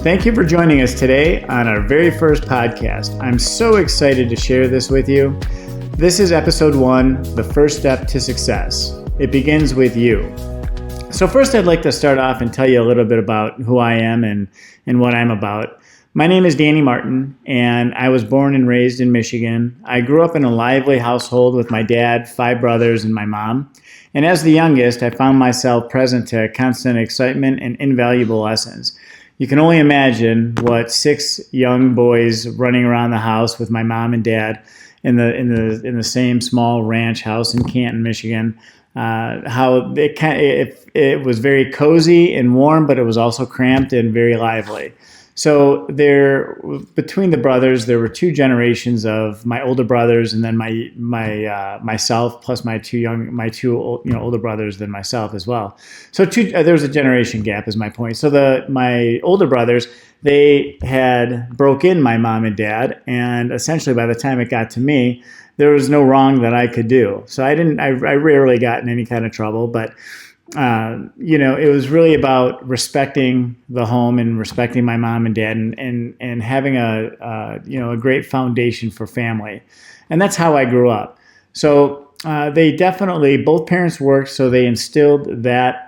Thank you for joining us today on our very first podcast. I'm so excited to share this with you. This is episode 1, the first step to success. It begins with you. So first, I'd like to start off and tell you a little bit about who I am and what I'm about. My name is Danny Martin, and I was born and raised in Michigan. I grew up in a lively household with my dad, 5 brothers, and my mom. And as the youngest, I found myself present to constant excitement and invaluable lessons. You can only imagine what 6 young boys running around the house with my mom and dad in the same small ranch house in Canton, Michigan. How it was very cozy and warm, but it was also cramped and very lively. So between the brothers, there were 2 generations of my older brothers, and then myself plus my two older brothers than myself as well. So there was a generation gap, is my point. So my older brothers, they had broke in my mom and dad, and essentially by the time it got to me, there was no wrong that I could do. So I rarely got in any kind of trouble, but it was really about respecting the home and respecting my mom and dad and having a great foundation for family. And that's how I grew up. So they definitely, both parents worked, so they instilled that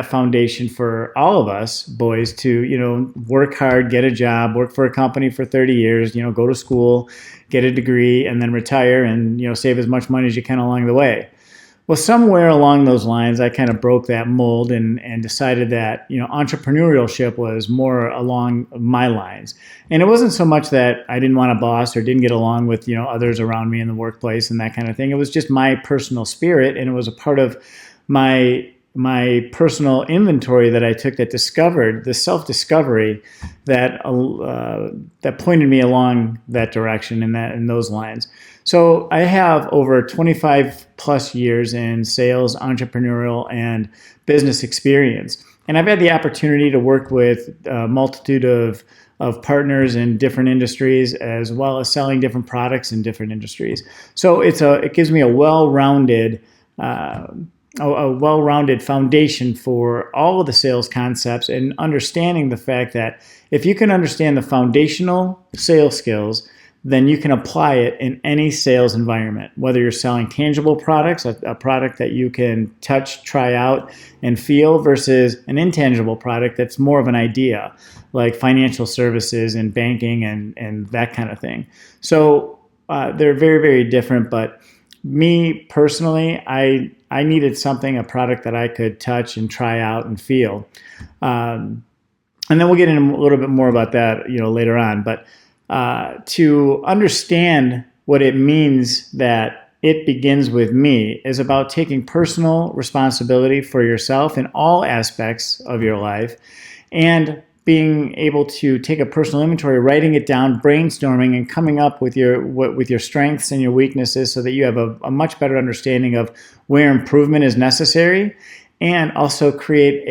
foundation for all of us boys to, work hard, get a job, work for a company for 30 years, go to school, get a degree, and then retire and, save as much money as you can along the way. Well, somewhere along those lines, I kind of broke that mold and decided that, entrepreneurship was more along my lines. And it wasn't so much that I didn't want a boss or didn't get along with, others around me in the workplace and that kind of thing. It was just my personal spirit, and it was a part of my personal inventory that I took that discovered the self-discovery that pointed me along that direction in those lines. So I have over 25 plus years in sales, entrepreneurial, and business experience. And I've had the opportunity to work with a multitude of partners in different industries, as well as selling different products in different industries. So it gives me a well-rounded foundation for all of the sales concepts, and understanding the fact that if you can understand the foundational sales skills, then you can apply it in any sales environment, whether you're selling tangible products, a product that you can touch, try out, and feel, versus an intangible product that's more of an idea, like financial services and banking and that kind of thing. So they're very, very different, but me personally, I needed a product that I could touch and try out and feel. And then we'll get into a little bit more about that, later on. But to understand what it means that it begins with me is about taking personal responsibility for yourself in all aspects of your life, and being able to take a personal inventory, writing it down, brainstorming, and coming up with your strengths and your weaknesses, so that you have a much better understanding of where improvement is necessary, and also create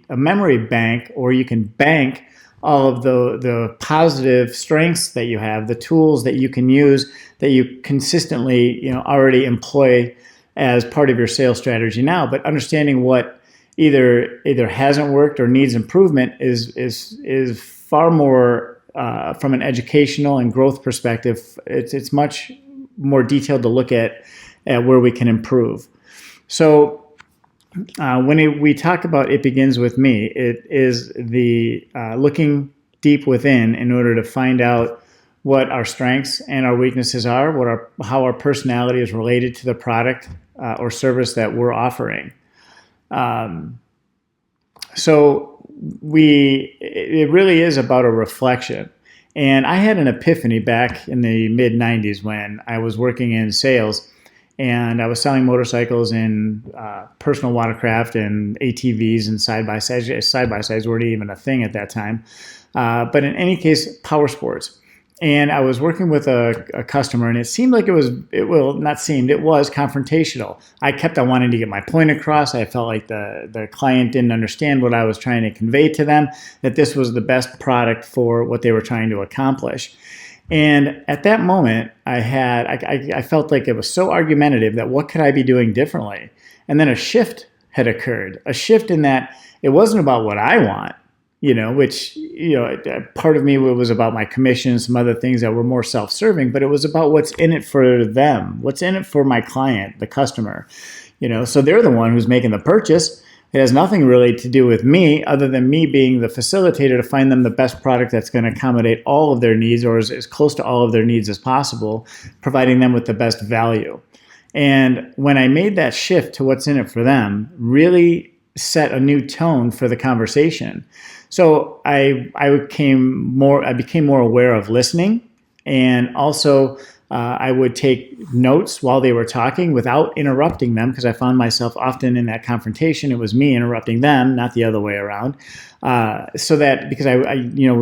a memory bank, or you can bank all of the positive strengths that you have, the tools that you can use that you consistently already employ as part of your sales strategy now. But understanding what either hasn't worked or needs improvement is far more from an educational and growth perspective. It's much more detailed to look at where we can improve. So when we talk about it begins with me, it is the looking deep within in order to find out what our strengths and our weaknesses are, how our personality is related to the product or service that we're offering. So it really is about a reflection. And I had an epiphany back in the mid-90s when I was working in sales. And I was selling motorcycles and personal watercraft and ATVs and side-by-sides. Side-by-sides weren't even a thing at that time. But in any case, power sports. And I was working with a customer, and it seemed like it was confrontational. I kept on wanting to get my point across. I felt like the client didn't understand what I was trying to convey to them, that this was the best product for what they were trying to accomplish. And at that moment, I felt like it was so argumentative that what could I be doing differently? And then a shift had occurred, a shift in that it wasn't about what I want, which part of me was about my commission, some other things that were more self-serving, but it was about what's in it for them, what's in it for my client, the customer. So they're the one who's making the purchase. It has nothing really to do with me other than me being the facilitator to find them the best product that's going to accommodate all of their needs, or as close to all of their needs as possible, providing them with the best value. And when I made that shift to what's in it for them, really set a new tone for the conversation. So I became more aware of listening, and also I would take notes while they were talking without interrupting them, because I found myself often in that confrontation. It was me interrupting them, not the other way around. So that, because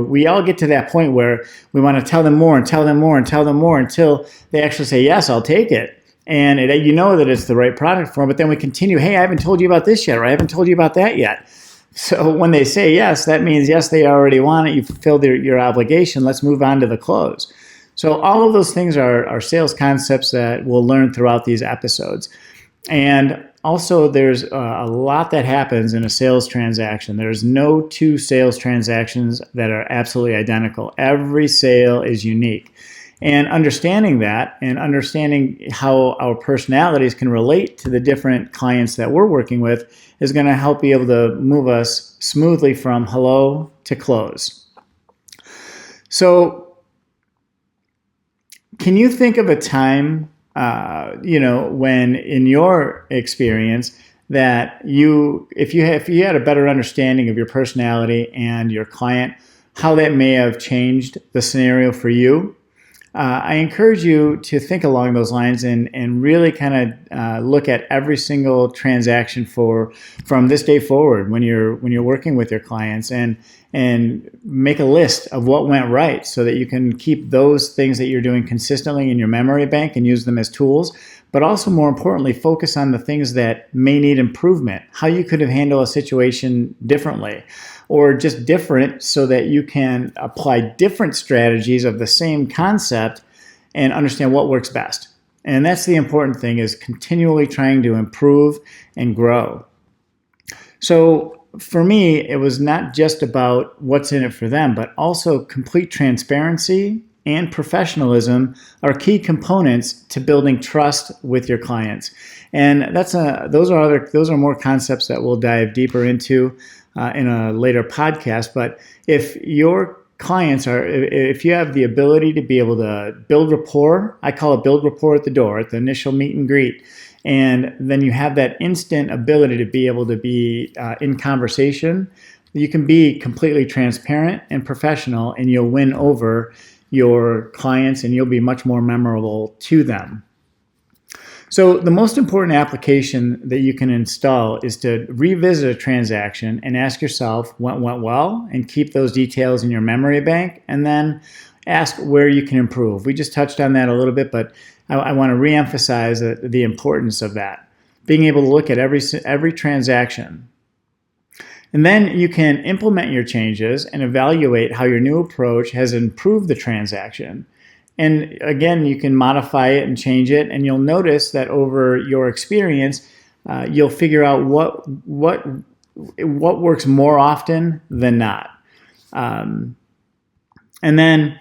we all get to that point where we want to tell them more and tell them more and tell them more until they actually say, yes, I'll take it. And that it's the right product for them, but then we continue, hey, I haven't told you about this yet, or I haven't told you about that yet. So when they say yes, that means yes, they already want it. You've fulfilled your obligation. Let's move on to the close. So all of those things are sales concepts that we'll learn throughout these episodes. And also, there's a lot that happens in a sales transaction. There's no two sales transactions that are absolutely identical. Every sale is unique. And understanding that, and understanding how our personalities can relate to the different clients that we're working with, is going to help be able to move us smoothly from hello to close. So can you think of a time, when in your experience that if you had a better understanding of your personality and your client, how that may have changed the scenario for you? I encourage you to think along those lines and really kind of look at every single transaction from this day forward when you're working with your clients, and make a list of what went right, so that you can keep those things that you're doing consistently in your memory bank and use them as tools. But also, more importantly, focus on the things that may need improvement, how you could have handled a situation differently, or just different, so that you can apply different strategies of the same concept and understand what works best. And that's the important thing, is continually trying to improve and grow. So for me, it was not just about what's in it for them, but also complete transparency and professionalism are key components to building trust with your clients. And those are more concepts that we'll dive deeper into in a later podcast. But if your clients if you have the ability to be able to build rapport, I call it build rapport at the door, at the initial meet and greet, and then you have that instant ability to be able to be in conversation, you can be completely transparent and professional, and you'll win over your clients, and you'll be much more memorable to them. So the most important application that you can install is to revisit a transaction and ask yourself what went well, and keep those details in your memory bank, and then ask where you can improve. We just touched on that a little bit, but I want to reemphasize the importance of that, being able to look at every transaction. And then you can implement your changes and evaluate how your new approach has improved the transaction. And again, you can modify it and change it, and you'll notice that over your experience, you'll figure out what works more often than not. And then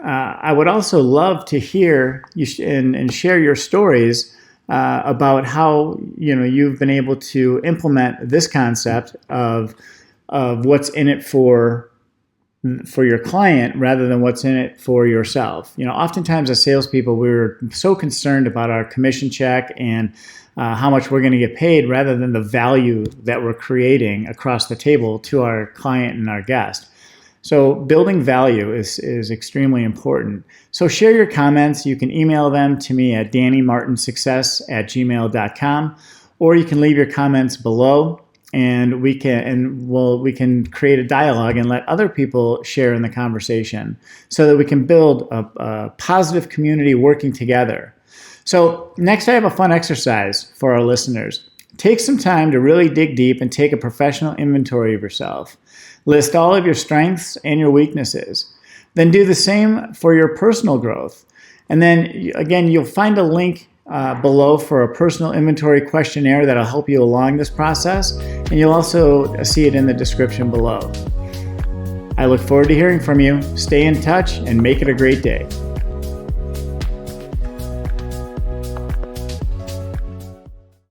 I would also love to hear you and share your stories about how you've been able to implement this concept of what's in it for your client rather than what's in it for yourself. Oftentimes as salespeople, we're so concerned about our commission check and how much we're going to get paid, rather than the value that we're creating across the table to our client and our guest. So building value is extremely important. So share your comments. You can email them to me at dannymartinsuccess@gmail.com, or you can leave your comments below, and we can create a dialogue and let other people share in the conversation, so that we can build a positive community working together. So next, I have a fun exercise for our listeners. Take some time to really dig deep and take a professional inventory of yourself. List all of your strengths and your weaknesses. Then do the same for your personal growth. And then again, you'll find a link below for a personal inventory questionnaire that'll help you along this process. And you'll also see it in the description below. I look forward to hearing from you. Stay in touch and make it a great day.